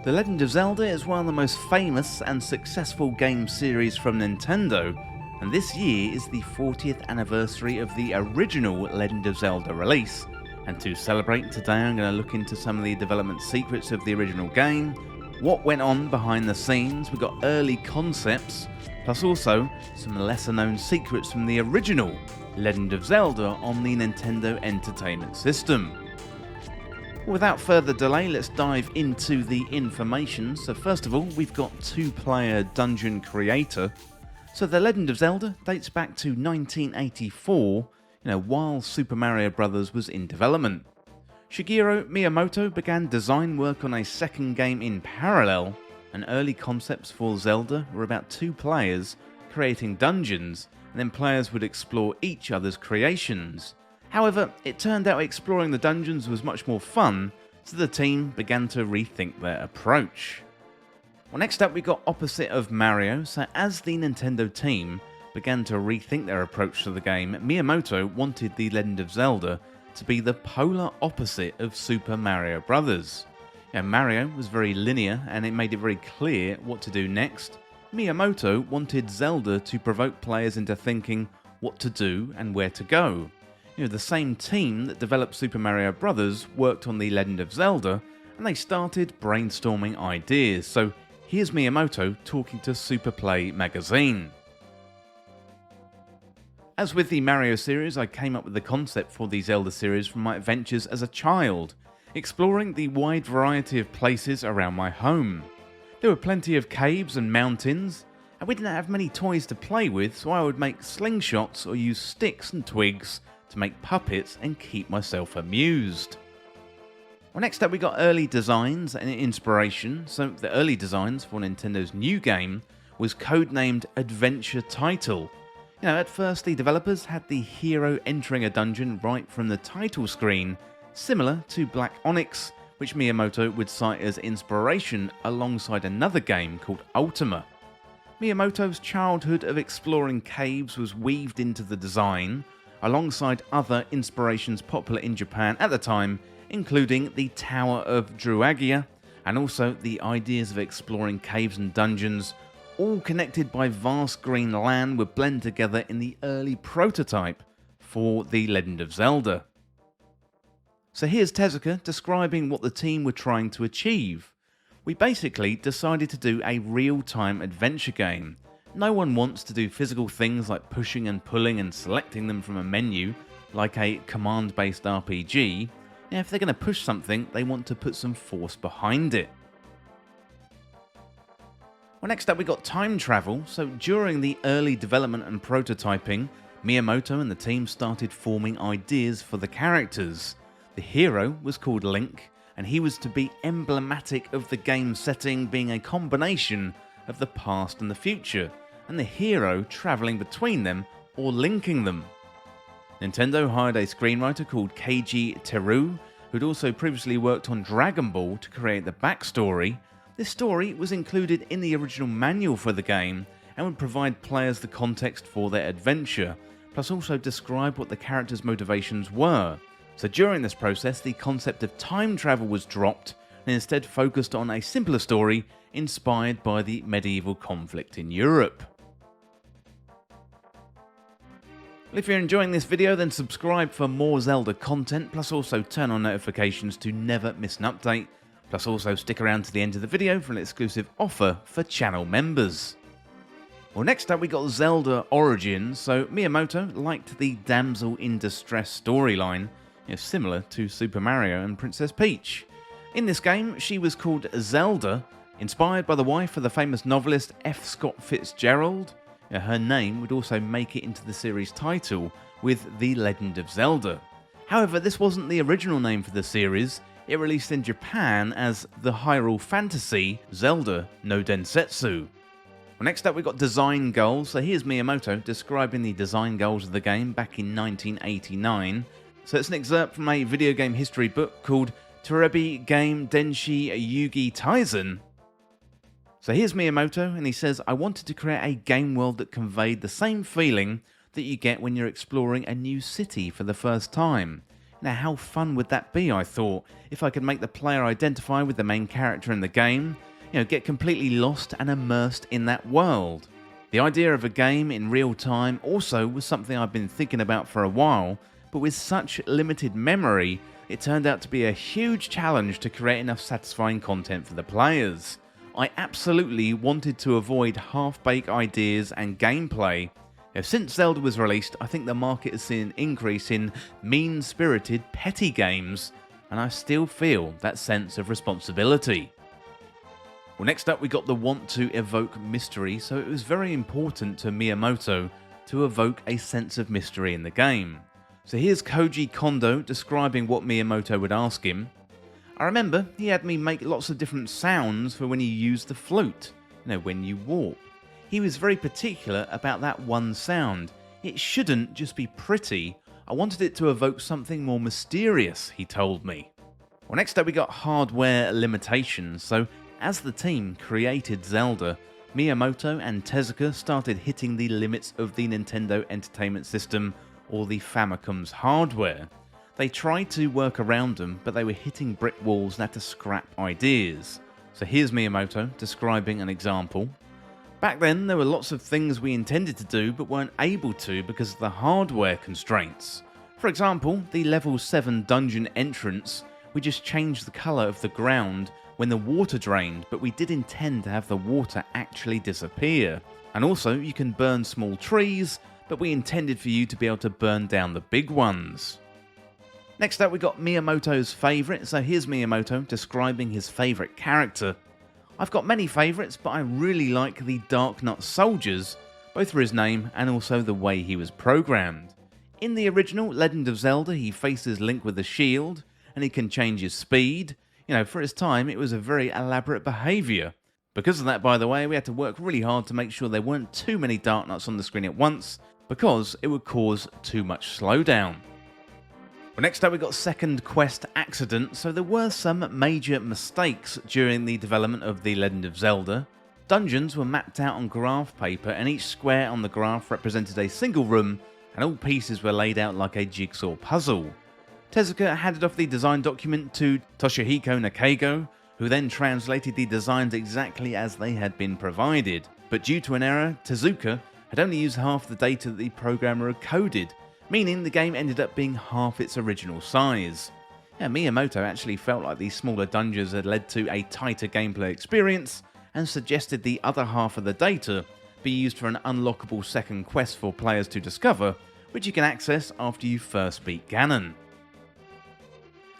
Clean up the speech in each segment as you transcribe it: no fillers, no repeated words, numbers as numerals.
The Legend of Zelda is one of the most famous and successful game series from Nintendo, and this year is the 40th anniversary of the original Legend of Zelda release. And to celebrate, today I'm going to look into some of the development secrets of the original game, what went on behind the scenes, we've got early concepts, plus also some lesser known secrets from the original Legend of Zelda on the Nintendo Entertainment System. Without further delay, let's dive into the information. So first of all, we've got two-player dungeon creator. So The Legend of Zelda dates back to 1984, while Super Mario Bros. Was in development. Shigeru Miyamoto began design work on a second game in parallel, and early concepts for Zelda were about two players creating dungeons, and then players would explore each other's creations. However, it turned out exploring the dungeons was much more fun, so the team began to rethink their approach. Well, next up we got opposite of Mario, so as the Nintendo team began to rethink their approach to the game, Miyamoto wanted The Legend of Zelda to be the polar opposite of Super Mario Bros. Mario was very linear and it made it very clear what to do next. Miyamoto wanted Zelda to provoke players into thinking what to do and where to go. The same team that developed Super Mario Bros. Worked on The Legend of Zelda, and they started brainstorming ideas. So here's Miyamoto talking to Superplay magazine. As with the Mario series, I came up with the concept for the Zelda series from my adventures as a child, exploring the wide variety of places around my home. There were plenty of caves and mountains, and we didn't have many toys to play with, so I would make slingshots or use sticks and twigs to make puppets and keep myself amused. Well, next up we got early designs and inspiration. So the early designs for Nintendo's new game was codenamed Adventure Title. At first the developers had the hero entering a dungeon right from the title screen, similar to Black Onyx, which Miyamoto would cite as inspiration alongside another game called Ultima. Miyamoto's childhood of exploring caves was weaved into the design, alongside other inspirations popular in Japan at the time, including the Tower of Druagia, and also the ideas of exploring caves and dungeons, all connected by vast green land, were blended together in the early prototype for The Legend of Zelda. So here's Tezuka describing what the team were trying to achieve. We basically decided to do a real-time adventure game. No one wants to do physical things like pushing and pulling and selecting them from a menu, like a command-based RPG. If they're going to push something, they want to put some force behind it. Well, next up we got time travel. So during the early development and prototyping, Miyamoto and the team started forming ideas for the characters. The hero was called Link, and he was to be emblematic of the game setting, being a combination of the past and the future, and the hero travelling between them or linking them. Nintendo hired a screenwriter called Keiji Teru, who'd also previously worked on Dragon Ball, to create the backstory. This story was included in the original manual for the game and would provide players the context for their adventure, plus also describe what the characters' motivations were. So during this process, the concept of time travel was dropped and instead focused on a simpler story inspired by the medieval conflict in Europe. If you're enjoying this video, then subscribe for more Zelda content, plus also turn on notifications to never miss an update, plus also stick around to the end of the video for an exclusive offer for channel members. Well, next up we got Zelda Origins. So Miyamoto liked the damsel in distress storyline, similar to Super Mario and Princess Peach. In this game, she was called Zelda, inspired by the wife of the famous novelist F. Scott Fitzgerald. Her name would also make it into the series title with The Legend of Zelda. However, this wasn't the original name for the series. It released in Japan as the Hyrule Fantasy Zelda no Densetsu. Well, next up we got design goals. So here's Miyamoto describing the design goals of the game back in 1989. So it's an excerpt from a video game history book called Terebi Game Denshi Yugi Taisen. So here's Miyamoto, and he says, I wanted to create a game world that conveyed the same feeling that you get when you're exploring a new city for the first time. Now how fun would that be, I thought, if I could make the player identify with the main character in the game, get completely lost and immersed in that world. The idea of a game in real time also was something I've been thinking about for a while, but with such limited memory, it turned out to be a huge challenge to create enough satisfying content for the players. I absolutely wanted to avoid half-baked ideas and gameplay. Since Zelda was released, I think the market has seen an increase in mean-spirited, petty games, and I still feel that sense of responsibility. Well, next up we got the want to evoke mystery, so it was very important to Miyamoto to evoke a sense of mystery in the game. So here's Koji Kondo describing what Miyamoto would ask him. I remember he had me make lots of different sounds for when you use the flute, when you warp. He was very particular about that one sound. It shouldn't just be pretty, I wanted it to evoke something more mysterious, he told me. Well, next up we got hardware limitations, so as the team created Zelda, Miyamoto and Tezuka started hitting the limits of the Nintendo Entertainment System, or the Famicom's hardware. They tried to work around them, but they were hitting brick walls and had to scrap ideas. So here's Miyamoto describing an example. Back then, there were lots of things we intended to do but weren't able to because of the hardware constraints. For example, the level 7 dungeon entrance, we just changed the colour of the ground when the water drained, but we did intend to have the water actually disappear. And also, you can burn small trees, but we intended for you to be able to burn down the big ones. Next up we got Miyamoto's favourite, so here's Miyamoto describing his favourite character. I've got many favourites, but I really like the Dark Nut Soldiers, both for his name and also the way he was programmed. In the original Legend of Zelda, he faces Link with a shield, and he can change his speed. For his time, it was a very elaborate behaviour. Because of that, by the way, we had to work really hard to make sure there weren't too many Dark Nuts on the screen at once, because it would cause too much slowdown. Well, next up we got Second Quest Accident, so there were some major mistakes during the development of The Legend of Zelda. Dungeons were mapped out on graph paper, and each square on the graph represented a single room, and all pieces were laid out like a jigsaw puzzle. Tezuka handed off the design document to Toshihiko Nakego, who then translated the designs exactly as they had been provided. But due to an error, Tezuka had only used half the data that the programmer had coded, meaning the game ended up being half its original size. Miyamoto actually felt like these smaller dungeons had led to a tighter gameplay experience, and suggested the other half of the data be used for an unlockable second quest for players to discover, which you can access after you first beat Ganon.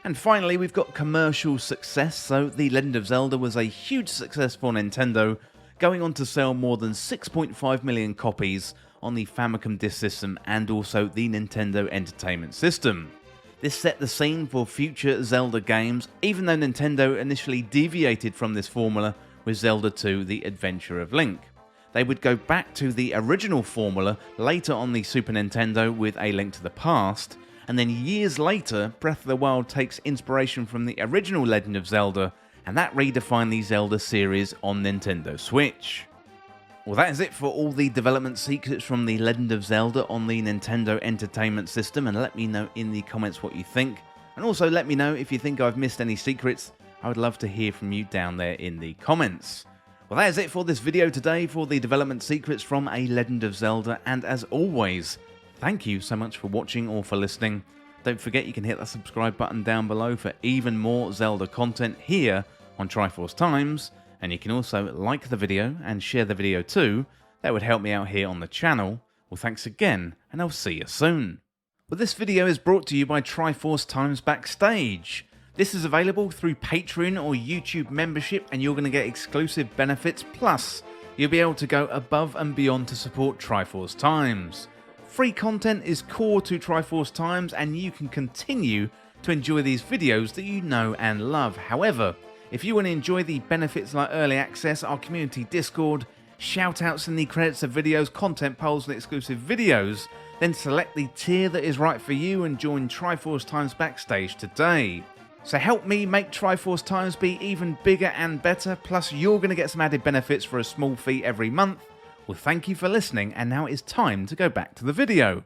And finally, we've got commercial success, so The Legend of Zelda was a huge success for Nintendo, going on to sell more than 6.5 million copies on the Famicom Disk System and also the Nintendo Entertainment System. This set the scene for future Zelda games, even though Nintendo initially deviated from this formula with Zelda 2: The Adventure of Link. They would go back to the original formula later on the Super Nintendo with A Link to the Past, and then years later, Breath of the Wild takes inspiration from the original Legend of Zelda, and that redefined the Zelda series on Nintendo Switch. Well, that is it for all the development secrets from the Legend of Zelda on the Nintendo Entertainment System, and let me know in the comments what you think. And also let me know if you think I've missed any secrets. I would love to hear from you down there in the comments. Well, that is it for this video today for the development secrets from A Legend of Zelda, and as always, thank you so much for watching or for listening. Don't forget you can hit that subscribe button down below for even more Zelda content here on Triforce Times, and you can also like the video and share the video too. That would help me out here on the channel. Well, thanks again, and I'll see you soon. Well, this video is brought to you by Triforce Times Backstage. This is available through Patreon or YouTube membership, and you're going to get exclusive benefits, plus you'll be able to go above and beyond to support Triforce Times. Free content is core to Triforce Times, and you can continue to enjoy these videos that you know and love. However, if you want to enjoy the benefits like early access, our community Discord, shoutouts in the credits of videos, content polls and exclusive videos, then select the tier that is right for you and join Triforce Times Backstage today. So help me make Triforce Times be even bigger and better, plus you're going to get some added benefits for a small fee every month. Well, thank you for listening, and now it's time to go back to the video.